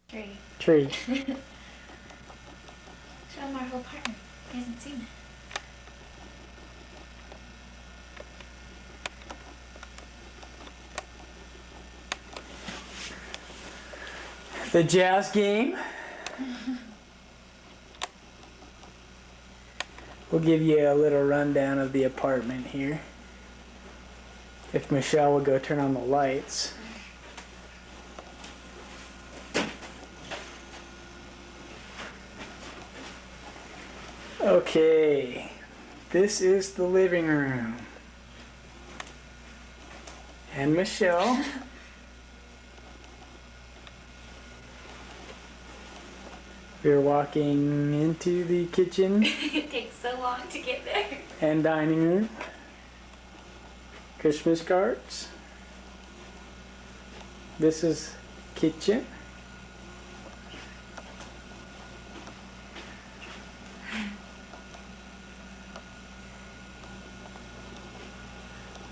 Tree. Tree. Show him our whole apartment. He hasn't seen it. The jazz game. We'll give you a little rundown of the apartment here. If Michelle will go turn on the lights. Okay, this is the living room. And Michelle. We're walking into the kitchen. It takes so long to get there. And dining room. Christmas cards. This is kitchen.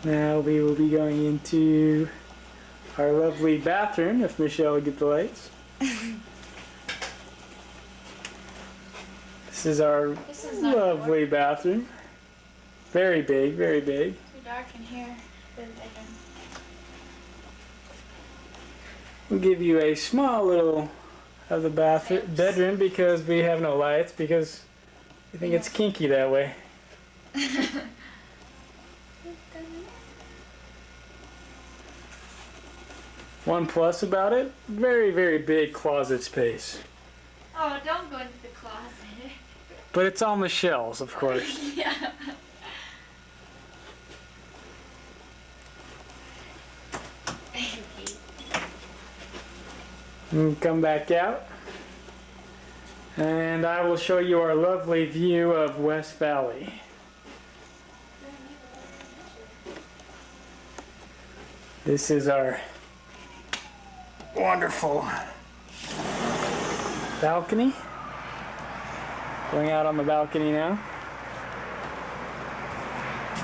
Now we will be going into our lovely bathroom if Michelle will get the lights. This is our lovely bathroom. Very big, very big. Too dark in here. We'll give you a small little of the bedroom because we have no lights because we think it's kinky that way. One plus about it, very, very big closet space. Oh, don't go into the closet. But it's all Michelle's, of course. Yeah. And come back out. And I will show you our lovely view of West Valley. This is our wonderful balcony. Going out on the balcony now.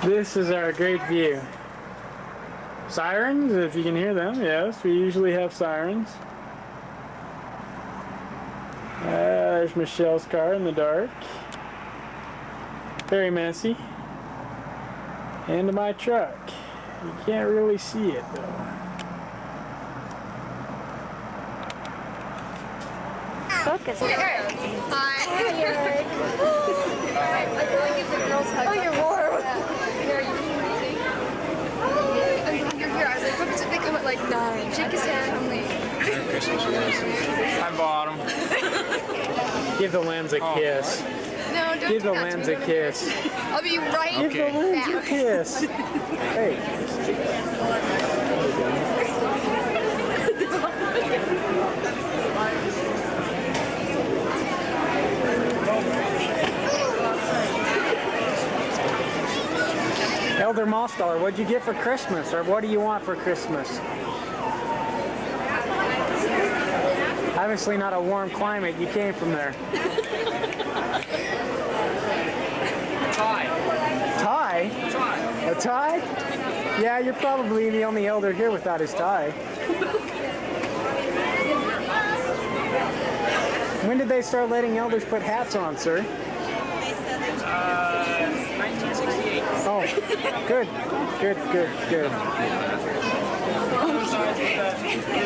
This is our great view. Sirens, if you can hear them, yes, we usually have sirens. There's Michelle's car in the dark. Very messy. And my truck. You can't really see it though. Focus. Hi. Oh, you're warm. You're here. I was like, what did they come at like 9? Shake his hand. I'm late. Merry Christmas, you guys. I bought them. Give the lens a kiss. No, don't Give do the that lens to a me. kiss. I'll be right Give the lens a back. kiss. Hey. Elder Mossdollar, what'd you get for Christmas? Or what do you want for Christmas? Obviously not a warm climate. You came from there. Tie. Tie? A tie? Yeah, you're probably the only elder here without his tie. When did they start letting elders put hats on, sir? 1968. Oh, good, good, good, good. Another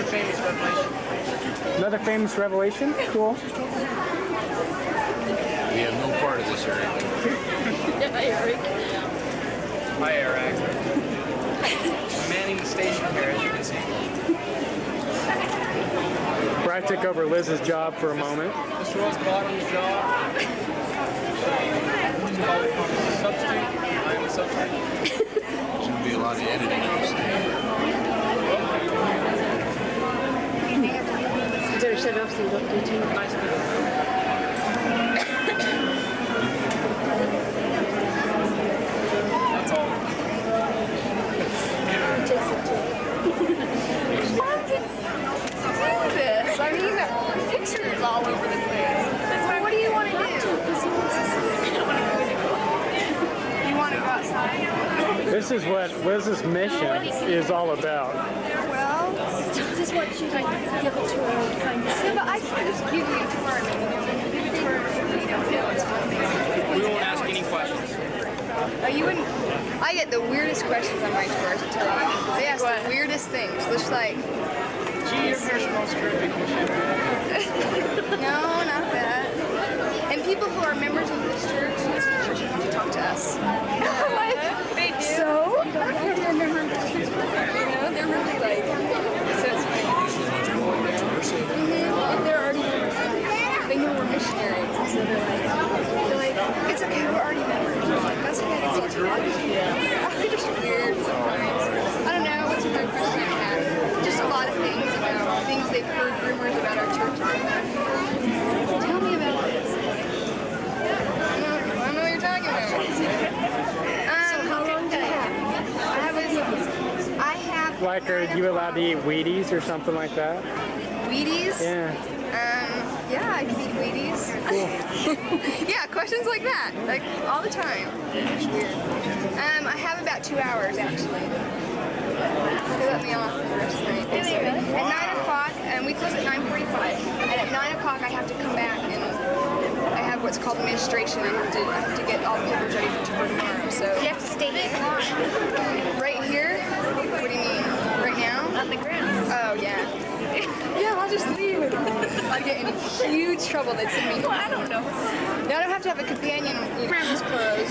famous revelation. Another famous revelation? Cool. We have no part of this, Eric. Hi, Eric. I'm manning the station here, as you can see. Where I took over Liz's job for a moment. This was Bottom's job. Substitute. I'm a substitute. There's going to be a lot of editing on this thing. Better shut off so you don't do too much. That's all. Why would you do this? I mean, pictures all over the place. What do you want to do? You want to go outside? This is what Liz's mission is all about. Well, Just want you to give it to her kind of. yeah, but I I get the weirdest questions on my tours, I tell you. They ask the weirdest things. Just like, Gee, your hair smells terrific. no, not that. And people who are members of this church have to talk to us. They do. So? You know, they're really like, so it's funny. And they're already members. They know we're missionaries. And so they're like, it's okay, we're already members. That's okay, it's okay. They're just weird sometimes. I don't know, what's a weird question I've had? Just a lot of things about things they've heard, rumors about our church. Tell me about this. I don't know what you're talking about. How long do you have? I have Like, are you allowed to eat Wheaties or something like that? Wheaties. Yeah. Yeah, I can eat Wheaties. Yeah, questions like that, like all the time. It's weird. I have about 2 hours actually. They let me off for the rest of the night. At 9 o'clock, and we close at 9:45. And at 9 o'clock, I have to come back and I have what's called administration. I have to get all the papers ready for tomorrow. So You have to stay here. right here. What do you mean? Right now? On the ground. Oh yeah. Yeah, I'll just leave. I'd get in huge trouble. They'd send me. Well, I don't know. Now I don't have to have a companion. Grandma's closed.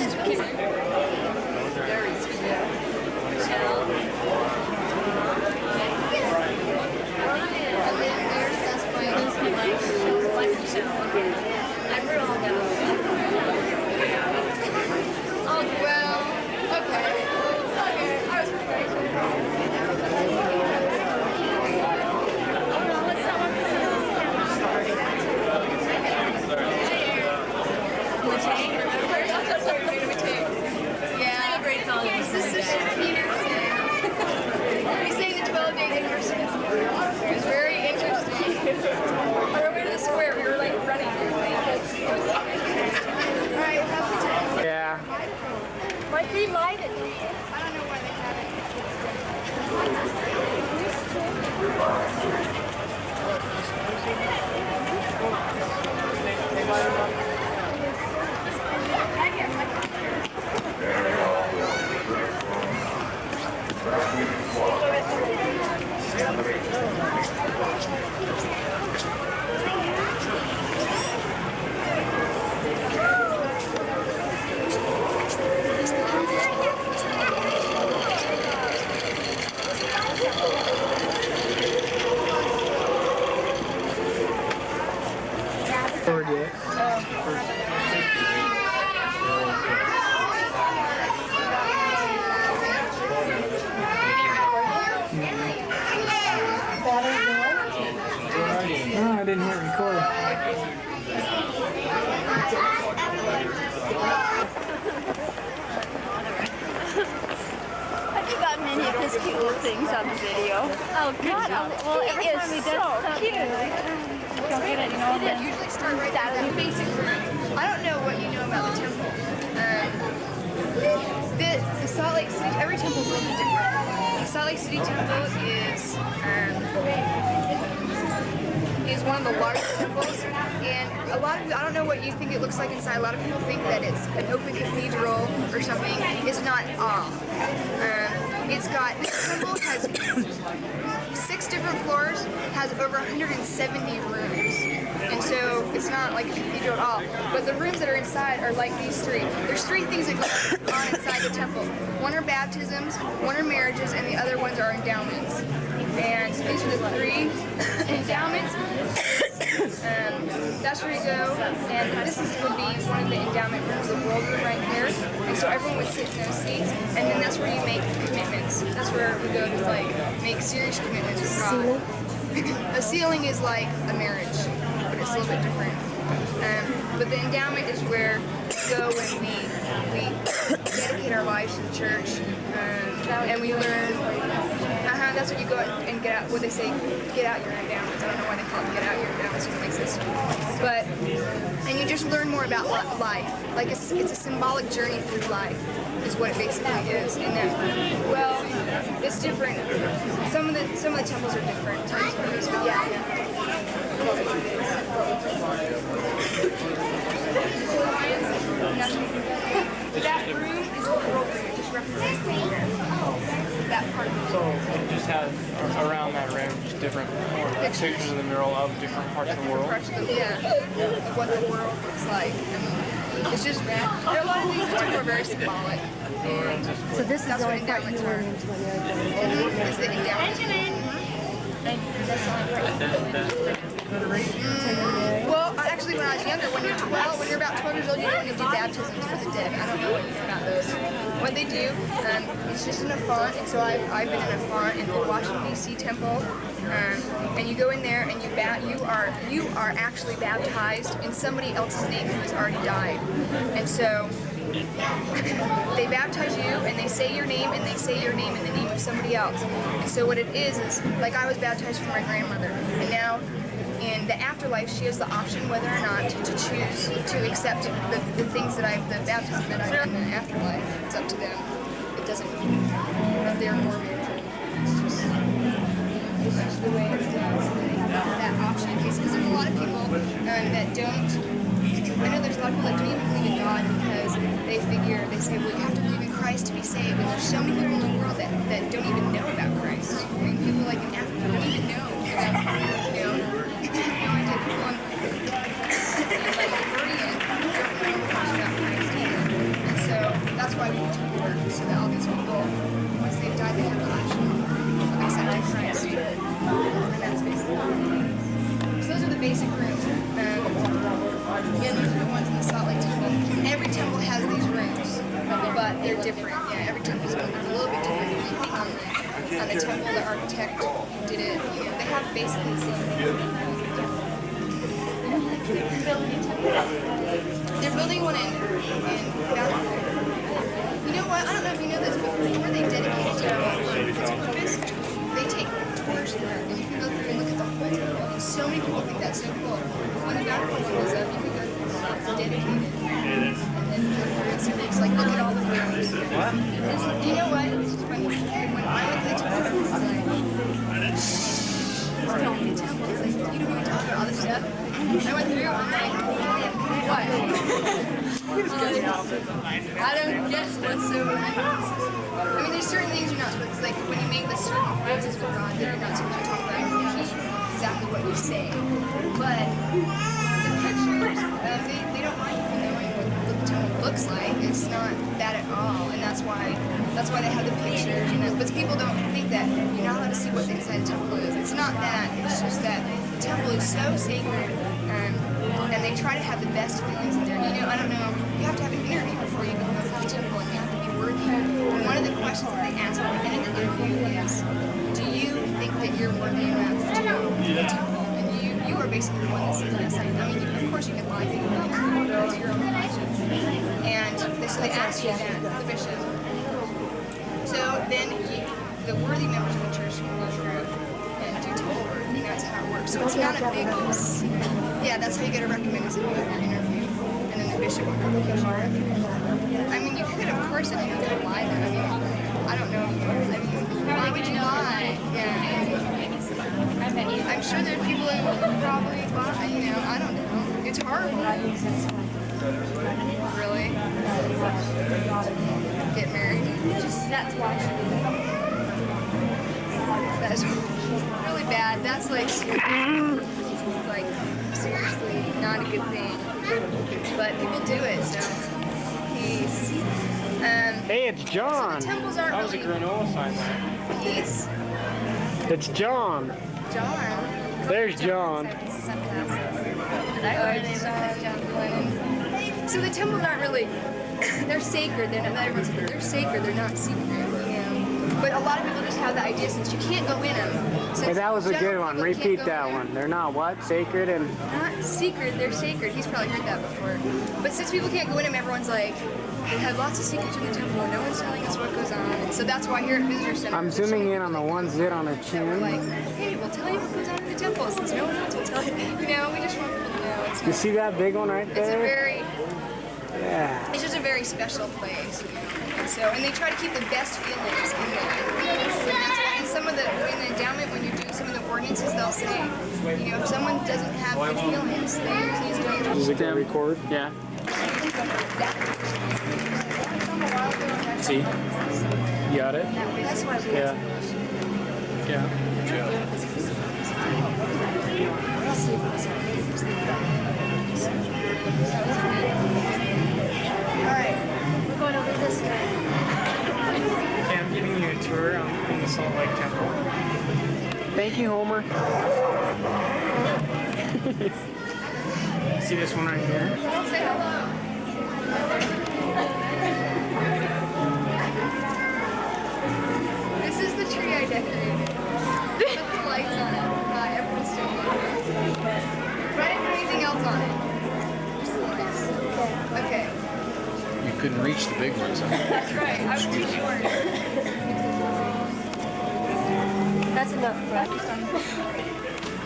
Well, okay. Yeah. Great song. We sang the 12 days in Christmas. It was very interesting. On our way to the square, we were like running. Alright, have a good time. Yeah. Might be lighted. I don't know why they haven't. Forget. No, I didn't hit record. Have you got many of his cute little things on the video? Oh, good job. Well, every time he does so cute. Don't get it, you know, It usually start right at that basic room. I don't know what you know about the temple. The Salt Lake City, every temple is a little bit different. The Salt Lake City temple is one of the largest temples, and a lot of, I don't know what you think it looks like inside. A lot of people think that it's an open cathedral or something. It's not at all. It's got, this temple has 6 different floors, has over 170 rooms. And so it's not like a cathedral at all. But the rooms that are inside are like these 3. There's 3 things that go on inside the temple. One are baptisms, one are marriages, and the other ones are endowments. And these are the 3 endowments. That's where you go. And this would be one of the endowment rooms, the world room right here. And so everyone would sit in those seats. And then that's where you make commitments. That's where we go to like make serious commitments with God. A sealing is like a marriage, but it's a little bit different. But the endowment is where we go when we dedicate our lives to the church, and we learn. That's what you go and get out. What they say, get out your endowments. I don't know why they call it get out your endowments. It makes sense. But and you just learn more about life. Like it's a symbolic journey through life, is what it basically is. And that, well, it's different. Some of the temples are different types of rooms, but yeah. That room is the world room. It just that part of So it just has around that rim just different pictures in the mural of different parts of the world. parts of the, of what the world looks like. It's just, there are a lot of things that are very symbolic. And So this is that's the what only part endowments you are. went into when you were going. It's the endowments. Well, actually, when I was younger, when you're about 12 years old, you don't need to do baptisms for the dead. I don't know anything about those. What they do, it's just in a font, and so I've been in a font in the Washington D.C. temple, and you go in there and you are actually baptized in somebody else's name who has already died, and so they baptize you and they say your name and they say your name in the name of somebody else. And so what it is like I was baptized for my grandmother, and now in the afterlife she has the option whether or not to choose to accept the things that the baptism that I've done in the afterlife. It's up to them. It doesn't have their morbid. It's just the way it's done. So they have that option in case, because there's a lot of people that don't. I know there's a lot of people that don't even believe in God because they say, well, you have to believe in Christ to be saved. And there's so many people in the world that don't even know about Christ. I mean, people like in Africa don't even know. No idea. People in like the Caribbean don't know much about Christ either. And so that's why we need to work, so that all these people, once they've died, they have the option of accepting Christ. And that's basically so those are the basic rooms. Again, these are the ones in the Salt Lake Temple. Every temple has these rooms, but they're different. Yeah, every temple is a little bit different depending on the temple, the architect who did it. You know, they have basically the same thing. They're building one in Bethel. You know what? I don't know if you know this, but before they dedicate a temple for its purpose, they take tours through it, and you can go through and look at the whole temple. And so many people think that's so cool. When the Bountiful one goes up, you can go through and it's dedicated. And then go through and see, it's like, look at all the rooms. You know what? It's just funny. When I went to the temple, it's like, it's telling me the temple. It's like, you don't want to talk about all this stuff. I went through, I'm like, what? I don't guess what's so I mean, there's certain things you're not supposed to, like when you make the certain promises with God that you're not supposed to talk about, you keep exactly what you say. But the pictures, they don't mind people knowing what the temple looks like. It's not that at all, and that's why they have the pictures. But people don't think that you're not allowed to see what the inside of the temple is. It's not that. It's just that the temple is so sacred, and they try to have the best feelings in there. You know, I don't know. You have to have an interview before you can go through the temple, and you have to be worthy. And one of the questions that they ask at the end of the interview is, do you think that you're worthy enough to go to the temple? And you are basically the one that says yes. I mean, of course you can lie to your own conscience. And so they ask you that, the bishop. So then the worthy members of the church can go through and do temple work, and that's how it works. So it's not a big, yeah, that's how you get a recommend is if you have your interview, and then the bishop will come and get your recommend. I mean, you could, of course, if you could lie, but I mean, I don't know. I mean, why would you lie? Yeah. I'm sure there are people who probably lie, you know, I don't know. It's horrible. Really? Get married? That's why. That's really bad. That's like seriously not a good thing. But people do it, so peace. Hey, it's John. So the temples aren't That was a really granola sign there. peace. It's John. John. There's John. So the temples aren't really, they're sacred. They're sacred. They're not secret. Yeah. But a lot of people just have the idea since you can't go in them. Hey, that was a good one. Repeat that one. They're not what? Sacred and... Not secret, they're sacred. He's probably heard that before. But since people can't go in them, everyone's like, we have lots of secrets in the temple and no one's telling us what goes on. And so that's why here at Visitor Center... I'm zooming in on the one zit on her We're chin. like, hey, we'll tell you what goes on in the temple since no one else will tell you. You know, we just want people to know. It's You see that big one right It's a there? very... Yeah. It's just a very special place, you know. And they try to keep the best feelings in there. And that's why in some of the, in the endowment, when you're doing some of the ordinances, they'll say, you know, if someone doesn't have good feelings, then please don't. Is it going to record? Yeah. See? You got it? That's why we Yeah. Yeah. Alright, we're going over this way. Okay, I'm giving you a tour on the Salt Lake Temple. Thank you, Homer. See this one right here? say hello. This is the tree I decorated. Put the lights on it. Everyone's still on it. But I didn't put anything else on it. Just the lights. Okay. You couldn't reach the big ones, huh? That's right. I was too short. That's enough practice.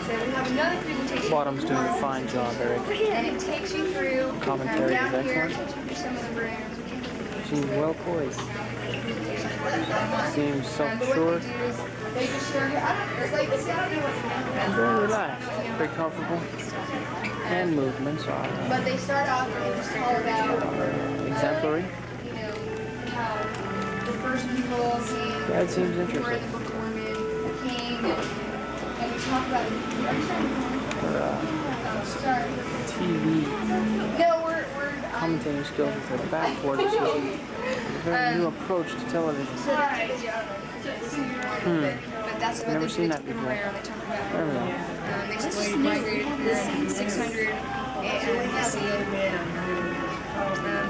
So we have another presentation. Bottom's doing a fine job, Eric. And it takes you through Commentary down is here, excellent. takes you through some of the rooms. She's well poised. Seems But what self-assured. they do is they just show you. It's like, see, I don't know what's And very relaxed. Very comfortable. Hand movements are But they start off and they just talk about, exemplary. you know, how the first people came. That seems Where interesting. the Book of Mormon came, and we talk about sorry. TV No, we're commentating skills with her backboard. This is a very new approach to television. so that's but that's what Never they seen did that to before. Rare. They talk about There we go. they slowly migrated in 600 BC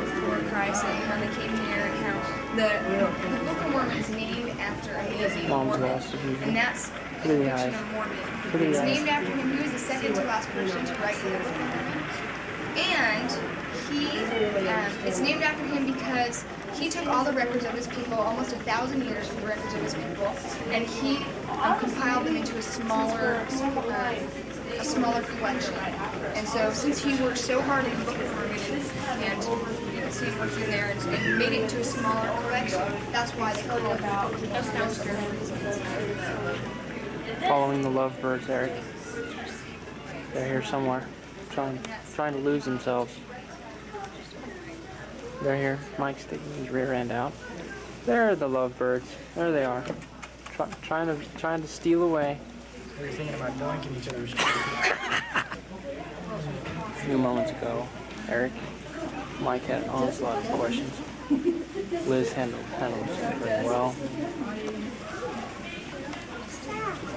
before Christ, and how they came here, and how the Book of Mormon is named after amazing Mom's Mormon, lost a view. and that's the Pretty depiction eyes. of Mormon. Pretty It's eyes. named after him. He was the second to last person to write the Book of Mormon, and it's named after him because he took all the records of his people, almost 1,000 years of the records of his people, and he compiled them into a smaller collection. And so, since he worked so hard in the Book of Mormon and you can see him working there and made it into a smaller collection, that's why they call it Following the lovebirds, Eric. They're here somewhere, trying to lose themselves. They're here. Mike's sticking his rear end out. There are the lovebirds. There they are. Trying to steal away. We were thinking about doinking each other's A few moments ago, Eric, Mike had an onslaught of questions. Liz handled it very well.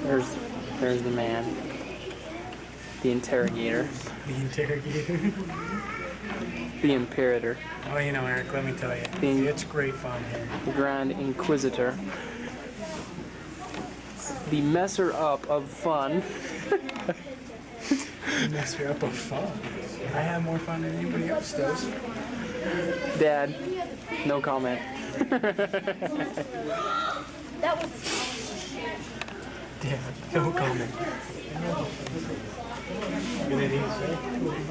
There's the man, the interrogator, The interrogator. the imperator, Oh, you know, Eric, let me tell you. Being- It's great fun here. the grand inquisitor, the messer up of fun. You mess her up with fun. I have more fun than anybody else does. Dad, no comment. Yeah, no comment.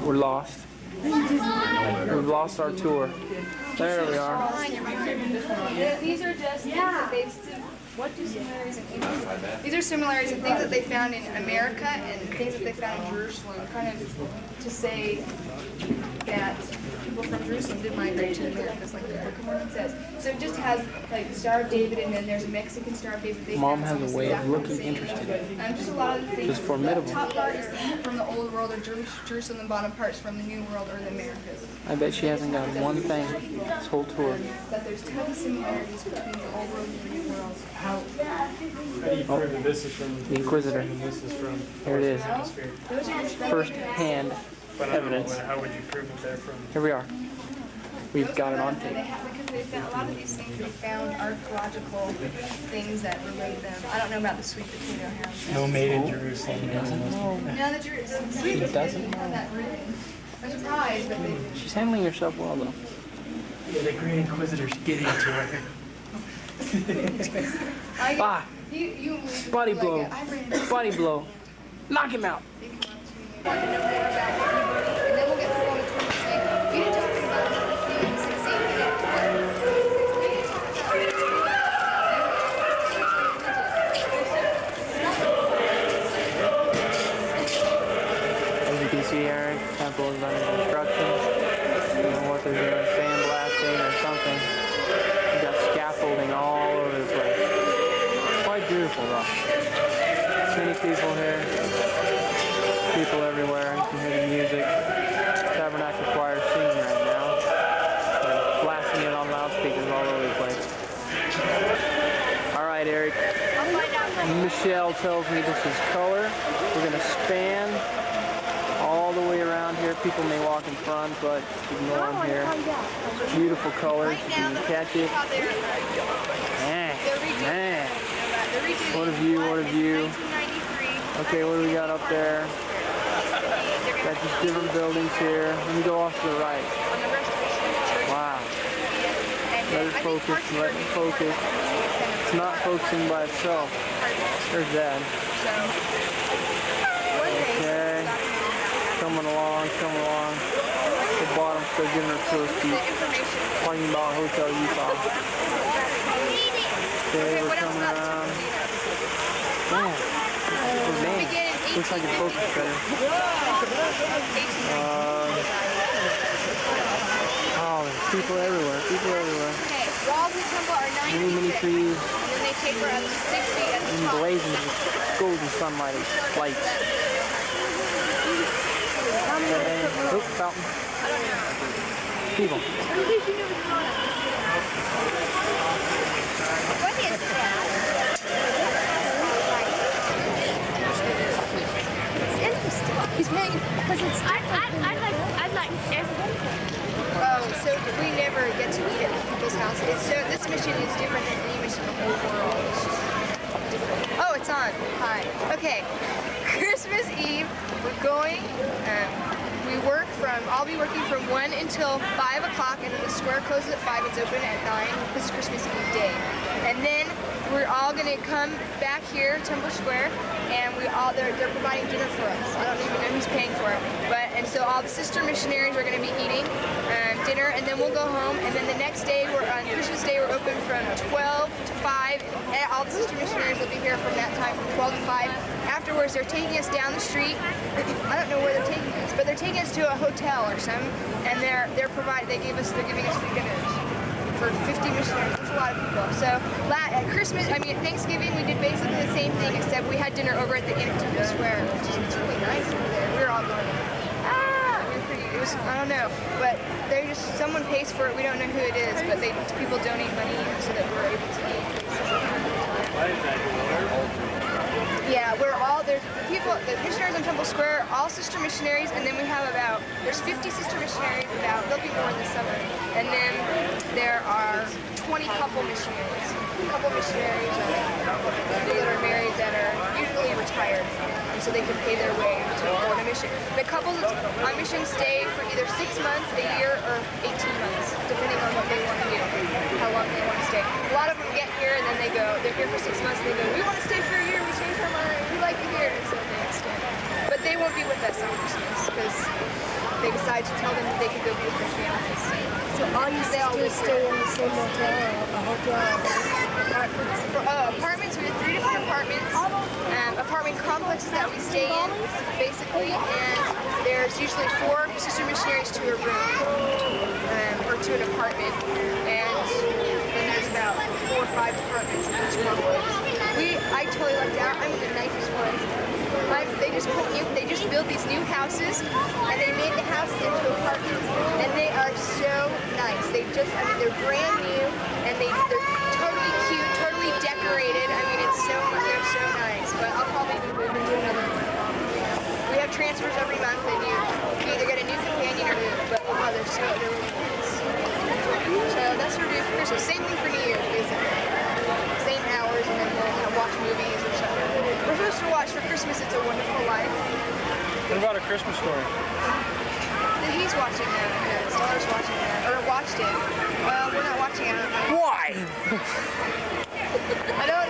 We're lost. We've lost our tour. There we are. These are just things that they've what do similarities in English? These are similarities and things that they found in America and things that they found in Jerusalem, kind of to say that people from Jerusalem did migrate to the Americas, like the Book of Mormon says. So it just has like the Star of David, and then there's a Mexican Star of David. They Mom found has a some way of exactly the looking same. interested. Just a lot of the things. Just formidable. The top part is from the Old World, or Jerusalem, the bottom part's from the New World, or the Americas. I bet she hasn't got one thing this whole tour. That there's tons of similarities between the Old World and the New World. How do you prove that this is from The Inquisitor. and this is from Here it is. Hemisphere? Those are just First-hand But I don't know, evidence. how would you prove that they're from? Here we are. We've got it on They tape. have, because they found a lot of these things. They found archaeological things that relate them. I don't know about the sweet potato house. No made in Jerusalem. No, the sweet potato doesn't have that written. I'm surprised, but they. She's handling herself well, though. Yeah, the Great Inquisitors get into it. I get, Ah, you body like blow. it. I ran into Body blow. Knock him out. they come up to me. Want to know more about everybody, and then we'll get through all the tours. Like, we didn't talk about the things and safety. As you can see, Eric, temple is under construction. don't know what they're doing, sandblasting or something. We've got scaffolding all over the place. Quite beautiful though. Many people here. People everywhere. You can hear the music. Tabernacle choir singing right now. They're blasting it on loudspeakers all over the place. Alright, Eric. Michelle tells me this is color. We're going to span all the way around here. People may walk in front, but ignore them here. Beautiful colors. You can catch it. Man. What a view, what a view. Okay, what do we got up there? Got these different buildings here. Let me go off to the right. Wow. Let it focus, let it focus. It's not focusing by itself. There's that. Okay. Coming along. The bottom still giving her tourist feet. Talking about Hotel Utah. Okay, we're coming around. Man. Looks like it focused better. Oh, there's people everywhere. Okay, walls of the temple are 90 Many feet. trees. And then they taper up to 60 at the And top. blazing with golden sunlight lights. Okay. Oop, fountain. People. What is that? It's interesting. He's paying because it's. I'd like everything. Oh, so we never get to eat at people's houses. So this mission is different than any mission overall. It's just different. Oh, it's on. Hi. Okay. Christmas Eve, we're going. I'll be working from 1 until 5 o'clock, and then the square closes at 5. It's open at 9. This is Christmas Eve day. And then we're all gonna come back here, Temple Square, and they're providing dinner for us. I don't even know who's paying for it. And so all the sister missionaries are gonna be eating dinner, and then we'll go home. And then the next day, on Christmas Day, we're open from 12 to 5. And all the sister missionaries will be here from that time, from 12 to 5. Afterwards, they're taking us down the street. I don't know where they're taking us, but they're taking us to a hotel or something, and they're giving us free dinners for 50 missionaries. That's a lot of people. So at Thanksgiving, we did basically the same thing, except we had dinner over at the Inn at Temple Square, which is really nice over there. We were all going, it was, I don't know, but someone pays for it. We don't know who it is, but people donate money so that we're able to eat. Yeah, the missionaries on Temple Square, all sister missionaries, and then we have there's 50 sister missionaries, there'll be more in the summer, and then there are 20 couple missionaries. Couple missionaries are people that are married that are usually retired, and so they can pay their way to go on a mission. The couples on mission stay for either 6 months, a year, or 18 months, depending on what they want to do, how long they want to stay. A lot of them get here and then they're here for 6 months, and they go, we want to stay for a year, we changed our mind, we like it here, and so they extend. But they won't be with us on Christmas, because they decide to tell them that they can go be with their families. So all you sisters stay in the same motel or a hotel? Apartments, we have 3 different apartments. Apartment complexes that we stay in, basically, and there's usually 4 sister missionaries to a room, or to an apartment, and then there's about 4 or 5 apartments in each complex. I totally lucked out. I'm in the nicest one. They just built these new houses, and they made the houses into apartments, and they are so nice. They're brand new, and they're totally cute, totally decorated. They're so nice. But I'll probably be moving to another one. We have transfers every month, and you either get a new companion or move. But they're really nice. So that's what we do for Christmas. Same thing for New Year's, basically. Same hours, and then we'll watch movies or something. We're supposed to watch for Christmas It's a Wonderful Life. What about A Christmas Story? He's watching that. His daughter's watching that. Or watched it. Well, we're not watching it. Why? I don't